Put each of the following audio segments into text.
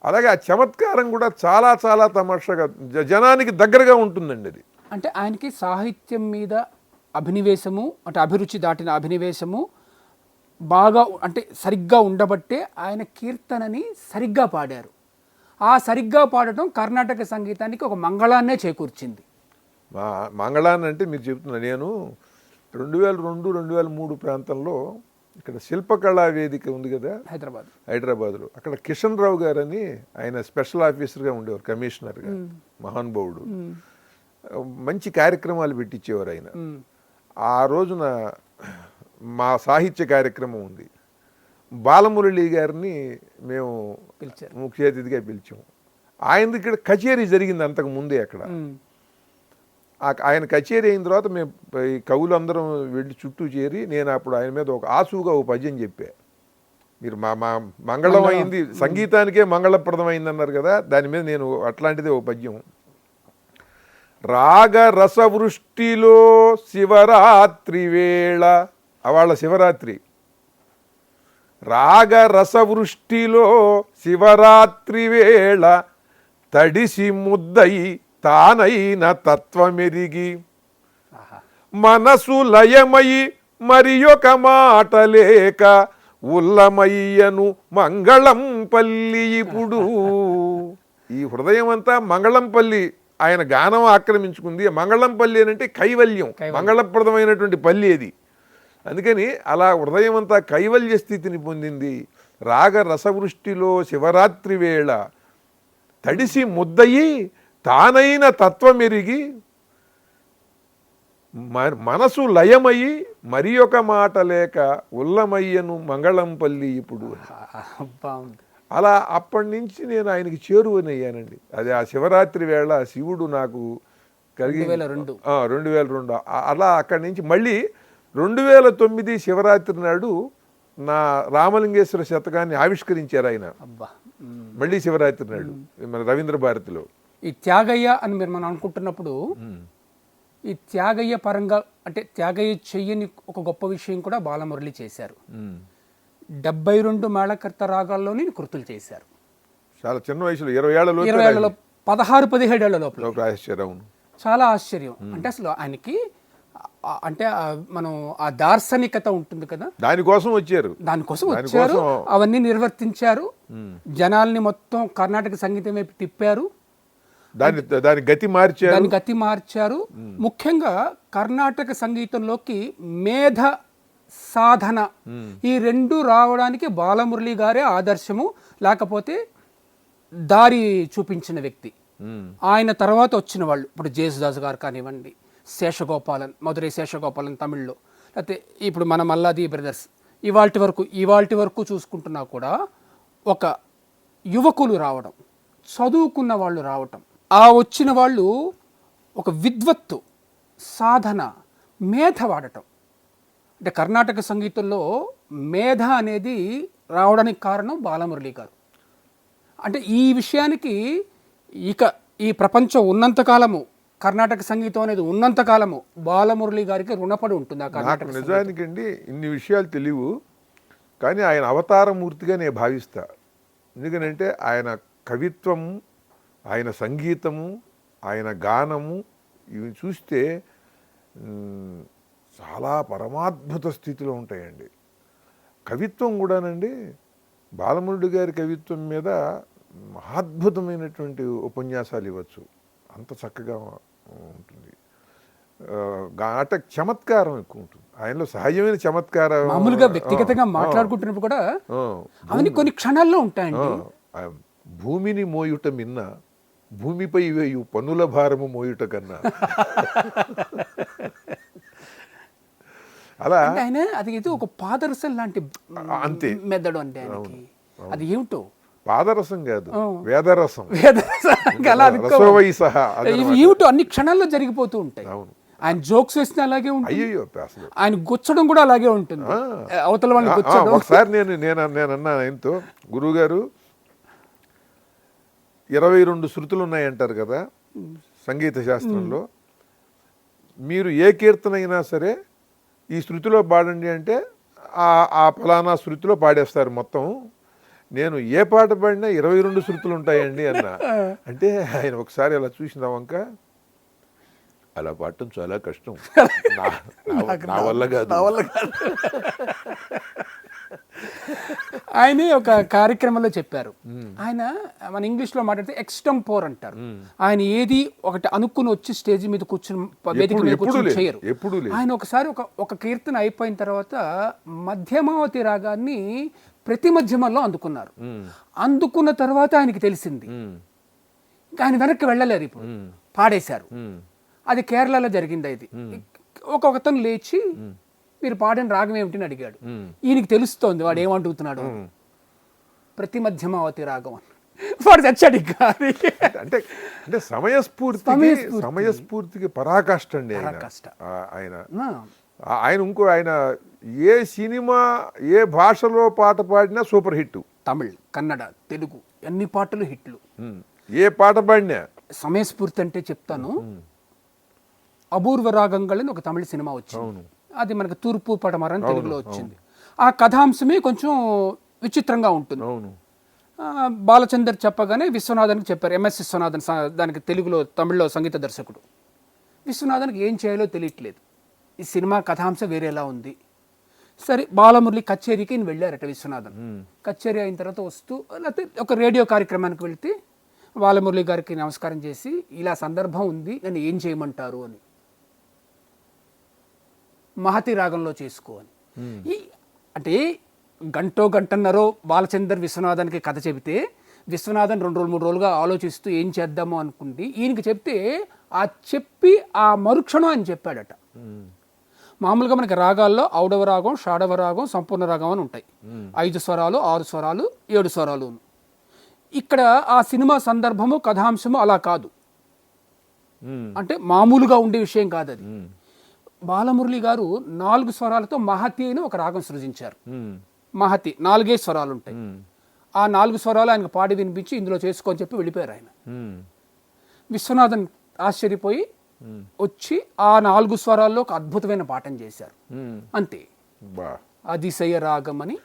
అలాగే ఆ చమత్కారం కూడా చాలా చాలా తమాషాగా జనానికి దగ్గరగా ఉంటుందండి అది. అంటే ఆయనకి సాహిత్యం మీద అభినివేశము, అంటే అభిరుచి దాటిన అభినివేశము బాగా అంటే సరిగ్గా ఉండబట్టే ఆయన కీర్తనని సరిగ్గా పాడారు. ఆ సరిగ్గా పాడటం కర్ణాటక సంగీతానికి ఒక మంగళాన్నే చేకూర్చింది. మంగళాన్ని అంటే మీరు చెప్తున్నా, నేను 2002, 2003 ప్రాంతంలో ఇక్కడ శిల్పకళా వేదిక ఉంది కదా హైదరాబాద్లో, అక్కడ కిషన్ రావు గారని ఆయన స్పెషల్ ఆఫీసర్గా ఉండేవారు, కమిషనర్గా, మహానుభావుడు. మంచి కార్యక్రమాలు పెట్టించేవారు ఆయన. ఆ రోజున మా సాహిత్య కార్యక్రమం ఉంది, బాలమురళి గారిని మేము ముఖ్య అతిథిగా పిలిచాము. ఆయనది ఇక్కడ కచేరీ జరిగింది అంతకు ముందే అక్కడ. ఆయన కచేరీ అయిన తర్వాత మేము ఈ కవులందరం వెళ్ళి చుట్టూ చేరి, నేను అప్పుడు ఆయన మీద ఒక ఆసువుగా ఒక పద్యం చెప్పా. మీరు మా మంగళం అయింది, సంగీతానికే మంగళప్రదం అన్నారు కదా, దాని మీద నేను అట్లాంటిదే ఒక పద్యం. రాగ రసవృష్టిలో శివరాత్రి వేళ, అవాళ్ళ శివరాత్రి, రాగ రసవృష్టిలో శివరాత్రి వేళ తడిసి ముద్దయి తానైన తత్వమెరిగి మనసు లయమయి మరి ఒక మాట లేక ఉల్లమయ్యను మంగళంపల్లి. ఇప్పుడు ఈ హృదయం అంతా మంగళంపల్లి ఆయన గానం ఆక్రమించుకుంది. మంగళంపల్లి అని అంటే కైవల్యం, మంగళప్రదమైనటువంటి పల్లి అది. అందుకని అలా హృదయం అంతా కైవల్య స్థితిని పొందింది. రాగ రసవృష్టిలో శివరాత్రి వేళ తడిసి ముద్దయి తానైన తత్వమెరిగి మనసు లయమయి మరి ఒక మాట లేక ఉల్లమయ్యను మంగళంపల్లి ఇప్పుడు. అలా అప్పటి నుంచి నేను ఆయనకి చేరువనయ్యానండి. అది ఆ శివరాత్రి వేళ శివుడు నాకు కలిగి 2002 అలా అక్కడి నుంచి మళ్ళీ 2009 శివరాత్రి నాడు నా రామలింగేశ్వర శతకాన్ని ఆవిష్కరించారు ఆయన, మళ్ళీ శివరాత్రి నాడు మన రవీంద్ర భారతిలో. ఈ త్యాగయ్య అని మనం అనుకుంటున్నప్పుడు, ఈ త్యాగయ్య పరంగా అంటే త్యాగయ్య చెయ్యని ఒక గొప్ప విషయం కూడా బాలమురళి చేశారు. 72 మేళకర్త రాగాల్లోని కృతులు చేశారు. చాలా చిన్న వయసులో 20 ఏళ్లలో 16-17 ఏళ్ల లోపల. ఆశ్చర్యం, చాలా ఆశ్చర్యం. అంటే అసలు ఆయనకి అంటే మనం ఆ దార్శనికత ఉంటుంది కదా, దానికోసం వచ్చారు, అవన్నీ నిర్వర్తించారు, జనాల్ని మొత్తం కర్ణాటక సంగీతం వైపు తిప్పారు, దాని గతి మార్చారు. ముఖ్యంగా కర్ణాటక సంగీతంలోకి మేధ సాధన ఈ రెండు రావడానికి బాలమురళి గారే ఆదర్శము, లేకపోతే దారి చూపించిన వ్యక్తి. ఆయన తర్వాత వచ్చిన వాళ్ళు ఇప్పుడు జేసుదాస్ గారు కానివ్వండి, శేషగోపాలన్, మధురై శేషగోపాలన్ తమిళ్లో, లేకపోతే ఇప్పుడు మన మల్లాది బ్రదర్స్, ఇవాల్టి వరకు చూసుకుంటున్నా కూడా ఒక యువకులు రావడం, చదువుకున్న వాళ్ళు రావటం, ఆ వచ్చిన వాళ్ళు ఒక విద్వత్తు, సాధన, మేధ వాడటం. అంటే కర్ణాటక సంగీతంలో మేధ అనేది రావడానికి కారణం బాలమురళి గారు. అంటే ఈ విషయానికి ఈ ప్రపంచం ఉన్నంతకాలము, కర్ణాటక సంగీతం అనేది ఉన్నంతకాలము బాలమురళి గారికి రుణపడి ఉంటుంది. నాకు నిజానికి అండి ఇన్ని విషయాలు తెలియవు, కానీ ఆయన అవతారమూర్తిగా నేను భావిస్తా. ఎందుకనంటే ఆయన కవిత్వము, ఆయన సంగీతము, ఆయన గానము ఇవి చూస్తే చాలా పరమాద్భుత స్థితిలో ఉంటాయండి. కవిత్వం కూడానండి, బాలమురళి గారి కవిత్వం మీద మహాద్భుతమైనటువంటి ఉపన్యాసాలు ఇవ్వచ్చు, అంత చక్కగా ఉంటుంది. అంటే చమత్కారం ఎక్కువ ఉంటుంది ఆయనలో, సహజమైన చమత్కారం. మామూలుగా వ్యక్తిగతంగా మాట్లాడుకుంటున్నప్పుడు కూడా అవన్నీ కొన్ని క్షణాల్లో ఉంటాయండి. భూమిని మోయుట మిన్న భూమిపై వేయు పన్నుల భారము మోయుట కన్నా. అలా ఆయన అది ఒక పాదరసం లాంటి అంతే మెదడు అంటే ఆయనకి. అది ఏమిటో పాదరసం కాదు, వేదరసం. ఏమిటో అన్ని క్షణాల్లో జరిగిపోతూ ఉంటాయి. ఆయన జోక్స్ వేసిన అలాగే ఉంటుంది, ఆయన గుచ్చడం కూడా అలాగే ఉంటుంది, అవతల వాళ్ళని గుచ్చడం. ఒకసారి నేను అన్నా ఆయనతో, గురువు గారు 22 శృతులు ఉన్నాయంటారు కదా సంగీత శాస్త్రంలో, మీరు ఏ కీర్తన అయినా సరే ఈ శృతిలో పాడండి అంటే ఆ ఫలానా శృతిలో పాడేస్తారు మొత్తం. నేను ఏ పాట పాడినా 22 శృతులు ఉంటాయండి అన్న. అంటే ఆయన ఒకసారి అలా చూసిన వంక, అలా పాడటం చాలా కష్టం, నా వల్ల కాదు. ఆయనే ఒక కార్యక్రమంలో చెప్పారు. ఆయన మన ఇంగ్లీష్ లో మాట్లాడితే ఎక్స్టంపోర్ అంటారు. ఆయన ఏది ఒకటి అనుకుని వచ్చి స్టేజ్ మీద కూర్చుని వేదిక మీద కూర్చొని చేయరు. ఆయన ఒకసారి ఒక కీర్తన అయిపోయిన తర్వాత మధ్యమావతి రాగాన్ని ప్రతి మధ్యమంలో అందుకున్నారు. అందుకున్న తర్వాత ఆయనకి తెలిసింది, ఆయన వెనక్కి వెళ్ళలేరు, ఇప్పుడు పాడేశారు. అది కేరళలో జరిగింది. అది ఒక్కొక్కతను లేచి మీరు పాడిన రాగం ఏమిటని అడిగాడు. ఈయనకి తెలుస్తోంది వాడు ఏమంటున్నాడు, ప్రతి మధ్యమావతి రాగం అని. వాడు తెచ్చాడు. అంటే అంటే సమయస్ఫూర్తికి పరాకాష్ట అండి ఆయన. ఆయన ఏ సినిమా ఏ భాషలో పాట పాడినా సూపర్ హిట్. తమిళ్, కన్నడ, తెలుగు అన్ని పాటలు హిట్లు. ఏ పాట పాడినా సమయస్ఫూర్తి అంటే చెప్తాను. అపూర్వ రాగంగళని ఒక తమిళ సినిమా వచ్చింది. అది మనకు తూర్పు పడమరని తెలుగులో వచ్చింది. ఆ కథాంశమే కొంచెం విచిత్రంగా ఉంటుంది. బాలచందర్ చెప్పగానే విశ్వనాథన్కి చెప్పారు. ఎంఎస్ విశ్వనాథన్ దానికి తెలుగులో తమిళ్లో సంగీత దర్శకుడు. విశ్వనాథన్కి ఏం చేయాలో తెలియట్లేదు, ఈ సినిమా కథాంశం వేరేలా ఉంది. సరే బాలమురళి కచేరీకి వెళ్ళారట విశ్వనాథన్. కచేరీ అయిన తర్వాత వస్తూ లేకపోతే ఒక రేడియో కార్యక్రమానికి వెళ్తే బాలమురళి గారికి నమస్కారం చేసి, ఇలా సందర్భం ఉంది, నన్ను ఏం చేయమంటారు అని. మహతి రాగంలో చేసుకో అని. అంటే గంటన్నరో బాలచందర్ విశ్వనాథన్కి కథ చెబితే విశ్వనాథన్ 2 రోజులు 3 రోజులుగా ఆలోచిస్తూ ఏం చేద్దామో అనుకుంది. ఈయనకి చెప్తే చెప్పి ఆ మరుక్షణం అని చెప్పాడట. మామూలుగా మనకి రాగాల్లో ఔడవ రాగం, షాడవ రాగం, సంపూర్ణ రాగం అని ఉంటాయి. 5 స్వరాలు, 6 స్వరాలు, 7 స్వరాలు. ఇక్కడ ఆ సినిమా సందర్భము కథాంశము అలా కాదు, అంటే మామూలుగా ఉండే విషయం కాదు అది. బాలమురళి గారు 4 స్వరాలతో మహతి అని ఒక రాగం సృజించారు. మహతి 4 స్వరాలు ఉంటాయి. ఆ 4 స్వరాలు ఆయనకు పాడి వినిపించి ఇందులో చేసుకోని చెప్పి వెళ్ళిపోయారు ఆయన. విశ్వనాథన్ ఆశ్చర్యపోయి వచ్చి ఆ 4 స్వరాల్లో ఒక అద్భుతమైన పాఠం చేశారు. అంతే, అతిశయ రాగం అని.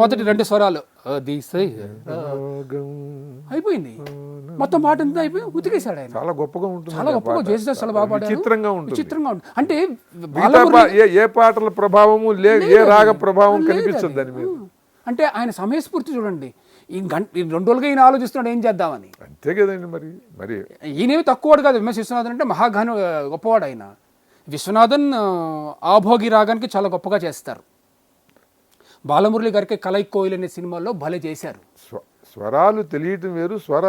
మొదటి 2 స్వరాలు అయిపోయింది, మొత్తం పాట అంతా అయిపోయి ఉతికేశాడు ఆయన. చాలా గొప్పగా ఉంటుంది, చాలా గొప్పగా చేసేది, చాలా బాగా పాడారు. విచిత్రంగా ఉంటుంది. అంటే ఏ పాటల ప్రభావము లేదు, ఏ రాగ ప్రభావం కనిపించదు దాని మీద. అంటే ఆయన సమయస్ఫూర్తి చూడండి. ఈ 2 రోజులుగా ఈయన ఆలోచిస్తున్నాడు ఏం చేద్దామని. అంతే కదండి. మరి ఈయనేమి తక్కువవాడు కాదు. ఎంఎస్ విశ్వనాథన్ అంటే మహాగాని గొప్పవాడు ఆయన. విశ్వనాథన్ ఆభోగి రాగానికి చాలా గొప్పగా చేస్తారు. బాలమురళి గారికి కలై కోయిల్ అనే సినిమాలో భలే చేశారు. స్వరాలు తెలియటం వేరు, స్వర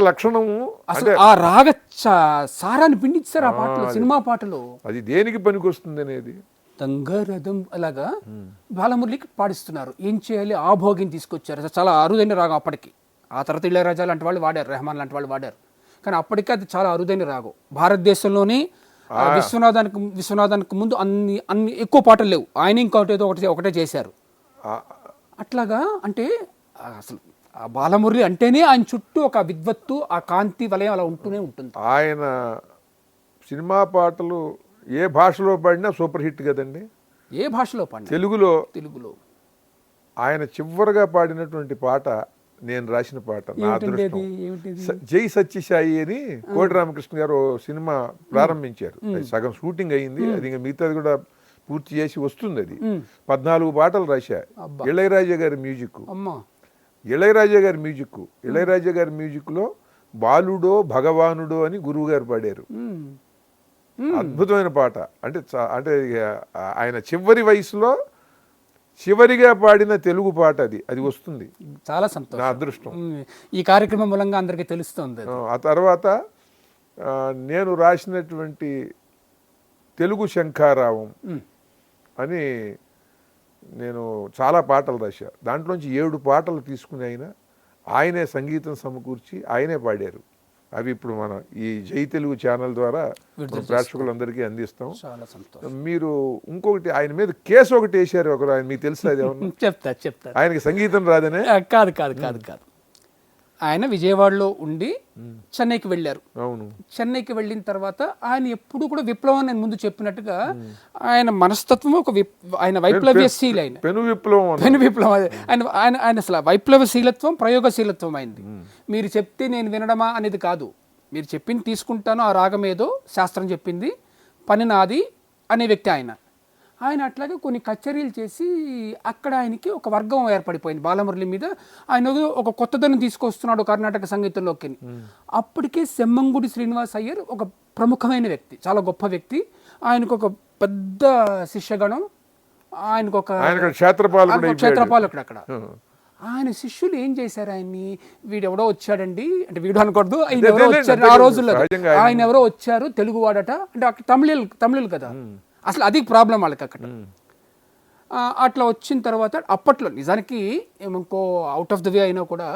లక్షణము అసలు ఆ రాగ సారాన్ని పిండిస్తారు ఆ పాటలో, సినిమా పాటలో. అది దేనికి పనికొస్తుంది అనేది తంగరథం అలాగా బాలమురళికి పాడిస్తున్నారు. ఏం చేయాలి, ఆభోగిని తీసుకొచ్చారు. చాలా అరుదైన రాగం అప్పటికి. ఆ తర్వాత ఇళయరాజా లాంటి వాళ్ళు వాడారు, రెహమాన్ లాంటి వాళ్ళు వాడారు. కానీ అప్పటికే అది చాలా అరుదైన రాగం. భారతదేశంలోని విశ్వనాథానికి ముందు అన్ని ఎక్కువ పాటలు లేవు. ఆయన ఇంకోటి ఒకటే చేశారు. అట్లాగా అంటే అసలు ఆ బాలమురళి అంటేనే ఆయన చుట్టూ ఒక విద్వత్తు, ఆ కాంతి వలయం అలా ఉంటూనే ఉంటుంది. ఆయన సినిమా పాటలు ఏ భాషలో పాడినా సూపర్ హిట్ కదండి. ఏ భాషలో పాడినా. తెలుగులో ఆయన చివరిగా పాడినటువంటి పాట, నేను రాసిన పాట, నా అదృష్టం, జై సత్యసాయి అని కోటి రామకృష్ణ గారు సినిమా ప్రారంభించారు. సగం షూటింగ్ అయ్యింది, అది ఇంకా మిగతాది కూడా పూర్తి చేసి వస్తుంది. అది 14 పాటలు రాశా. ఇళయరాజా గారి మ్యూజిక్. ఇళయరాజా గారి మ్యూజిక్ లో బాలుడో భగవానుడో అని గురువు గారు పాడారు. అద్భుతమైన పాట. అంటే ఆయన చివరి వయసులో చివరిగా పాడిన తెలుగు పాట అది వస్తుంది. చాలా సంతోషం, నా అదృష్టం. ఈ కార్యక్రమం మూలంగా అందరికీ తెలుస్తుంది. ఆ తర్వాత నేను రాసినటువంటి తెలుగు శంఖారావం అని నేను చాలా పాటలు రాశా. దాంట్లోంచి 7 పాటలు తీసుకుని ఆయనే సంగీతం సమకూర్చి ఆయనే పాడారు. అవి ఇప్పుడు మనం ఈ జై తెలుగు ఛానల్ ద్వారా ప్రేక్షకులందరికీ అందిస్తాం. మీరు ఇంకొకటి ఆయన మీద కేసు ఒకటి వేశారు ఒకరు, ఆయన మీకు తెలుసు అది ఏమన్నా? చెప్తా. ఆయనకి సంగీతం రాదనే? కాదు. ఆయన విజయవాడలో ఉండి చెన్నైకి వెళ్ళారు. అవును. చెన్నైకి వెళ్ళిన తర్వాత ఆయన ఎప్పుడు కూడా విప్లవం, నేను ముందు చెప్పినట్టుగా ఆయన మనస్తత్వం ఆయన వైప్లవ్యశీల, ఆయన పెను విప్లవం అదే. ఆయన ఆయన అసలు వైప్లవశీలత్వం, ప్రయోగశీలత్వం అయింది. మీరు చెప్తే నేను వినడమా అనేది కాదు, మీరు చెప్పింది తీసుకుంటాను, ఆ రాగం ఏదో శాస్త్రం చెప్పింది, పని నాది అనే వ్యక్తి ఆయన. ఆయన అట్లాగే కొన్ని కచేరీలు చేసి అక్కడ ఆయనకి ఒక వర్గం ఏర్పడిపోయింది బాలమురళి మీద. ఆయన ఒక కొత్తదనం తీసుకొస్తున్నాడు కర్ణాటక సంగీతంలోకి. అప్పటికే సెమ్మంగుడి శ్రీనివాస్ అయ్యర్ ఒక ప్రముఖమైన వ్యక్తి, చాలా గొప్ప వ్యక్తి. ఆయనకు ఒక పెద్ద శిష్యగణం, ఆయనకు ఒక క్షేత్రపాలకుడు అక్కడ. ఆయన శిష్యులు ఏం చేశారు ఆయన్ని, వీడెవడో వచ్చాడండి అంటే, వీడు అనకూడదు, ఆయన ఎవరో వచ్చారు ఆ రోజుల్లో, ఆయన ఎవరో వచ్చారు తెలుగువాడట అంటే, అక్కడ తమిళులు కదా, అసలు అది ప్రాబ్లం వాళ్ళకి అక్కడ. అట్లా వచ్చిన తర్వాత అప్పట్లో నిజానికి ఇంకో అవుట్ ఆఫ్ ద వే అయినా కూడా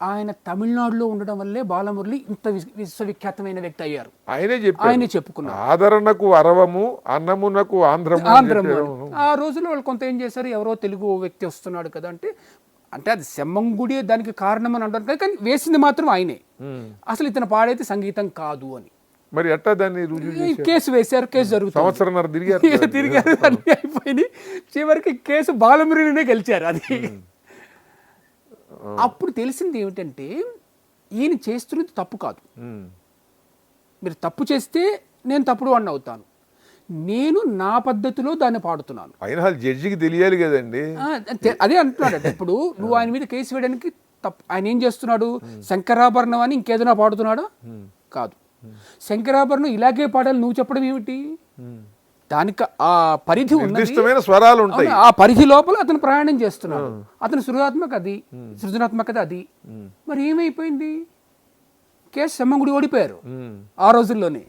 ఆయన తమిళనాడులో ఉండడం వల్లే బాలమురళి ఇంత విశ్వవిఖ్యాతమైన వ్యక్తి అయ్యారు. ఆయనే చెప్పుకున్నారు, ఆదరణకు అరవము అన్నమునకు ఆంధ్రము. ఆ రోజుల్లో వాళ్ళు కొంత ఏం చేశారు, ఎవరో తెలుగు వ్యక్తి వస్తున్నాడు కదా అంటే అది సెమ్మంగుడి దానికి కారణం అని అంటారు, కానీ వేసింది మాత్రం ఆయనే. అసలు ఇతను పాడైతే సంగీతం కాదు అని. మరి ఎట్టా దాన్ని కేసు వేశారు, కేసు జరుగుతుంది, సంవత్సరం తిరిగారు, అన్ని అయిపోయింది. చివరికి కేసు బాలమురళినే గెలిచారు. అది అప్పుడు తెలిసింది ఏమిటంటే, ఈయన చేస్తున్నది తప్పు కాదు, మీరు తప్పు చేస్తే నేను తప్పుడు వాడిని అవుతాను, నేను నా పద్ధతిలో దాన్ని పాడుతున్నాను. అయినా జడ్జికి తెలియాలి కదండి. అదే అంటున్నాడు. ఇప్పుడు నువ్వు ఆయన మీద కేసు వేయడానికి తప్పు, ఆయన ఏం చేస్తున్నాడు, శంకరాభరణం అని ఇంకేదైనా పాడుతున్నాడా? కాదు. శంకరాభరణం ఇలాగే పాడాలి నువ్వు చెప్పడం ఏమిటి? దానికి ఆ పరిధి ఉన్నది, స్వరాలు ఉంటాయి, ఆ పరిధి లోపల అతను ప్రయాణం చేస్తున్నాడు. అతని సృజనాత్మకత అది. మరి ఏమైపోయింది, కేసు సెమ్మంగుడి ఓడిపోయారు ఆ రోజుల్లోనే.